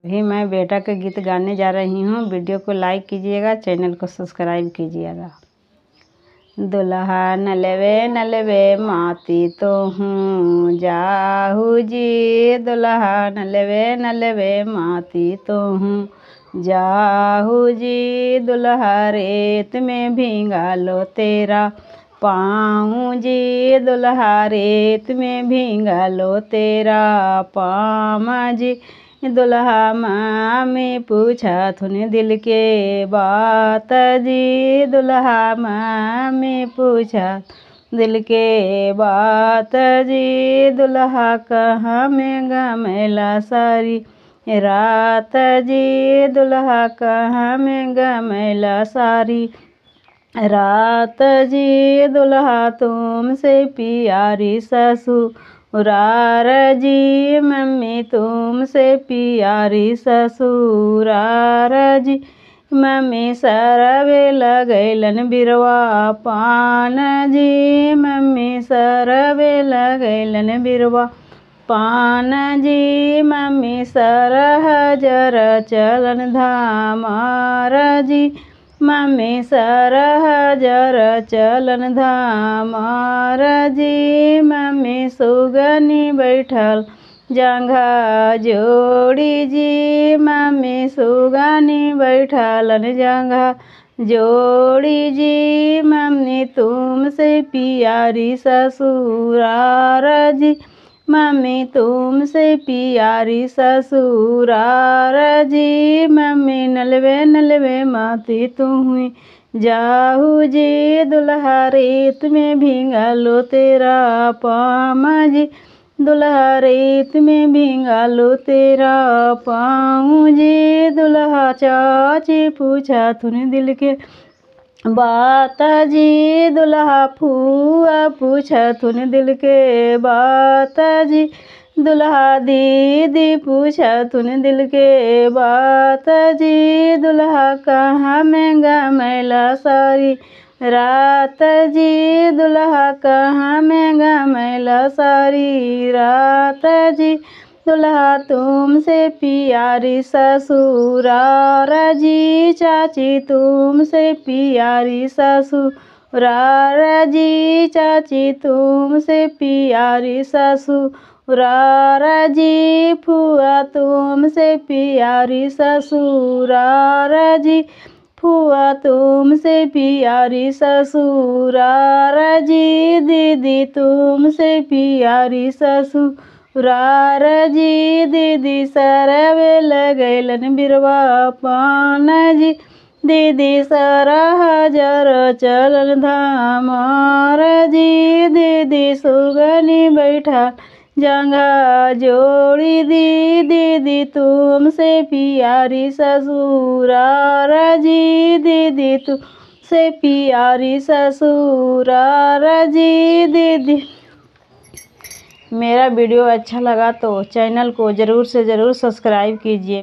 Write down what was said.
अभी मैं बेटा के गीत गाने जा रही हूँ। वीडियो को लाइक कीजिएगा, चैनल को सब्सक्राइब कीजिएगा। दुल्हा न लेवे माती तो हूँ जाहू जी, दुल्हा न लेवे माती तो हूँ जाहू जी, दुल्हा रेत में भींगा लो तेरा पाँव जी, दुल्हा रेत में भींगा लो तेरा पाँव जी, दुल्हा मामी पूछा थुन दिल के बात जी, दुल्हा मामी पूछा दिल के बात जी, दुल्हा कहाँ में गमेला सारी रात जी, दुल्हा कहाँ में गमेला सारी रात जी, दुल्हा तुमसे प्यारी ससुरार जी, मम्मी तुमसे प्यारी ससुरार जी, मम्मी सरवे लगैलन बिरवा पान जी, मम्मी सरवे लगैलन बिरवा पान जी, मम्मी सरहजर चलन धामार जी, मम्मी सरहजर चलन धामार जी, मम्मी सुगनी बैठल जंघा जोड़ी जी, मम्मी सुगनी बैठलन जंघा जोड़ी जी, मम्मी तुमसे प्यारी ससुरार जी, मम्मी तुमसे प्यारी ससुरार जी, मम्मी नलवे माती तुम्हें जाहू जी, दुल्हा रेत में भींगा लो तेरा पाँव जी, दुल्हा रेत में भींगा लो तेरा पाँव जी, दुल्हा चाची पूछा थुन दिल के बात जी, दुल्हा फूआ पूछा थुन दिल के बात जी, दुल्हा दीदी पूछा थुन दिल के बात जी, दुल्हा कहाँ में गमेला सारी रात जी, दुल्हा कहाँ में गमेला सारी रात जी, दुल्हा तुमसे प्यारी ससुरार जी, चाची तुमसे प्यारी ससुरार जी, चाची तुमसे प्यारी ससुरार जी, फुआ तुमसे प्यारी ससुरार जी, फुआ तुमसे प्यारी ससुरार जी, दीदी तुमसे प्यारी ससुरार जी, दीदी सरवे लगैलन बिरवा पान जी, दीदी सरहजर चलन धामार जी, दीदी सुगनी बैठा जंघा जोड़ी दी, दीदी तुमसे प्यारी ससुरार जी, दीदी तुमसे प्यारी ससुरार जी, दीदी। मेरा वीडियो अच्छा लगा तो चैनल को ज़रूर से ज़रूर सब्सक्राइब कीजिए।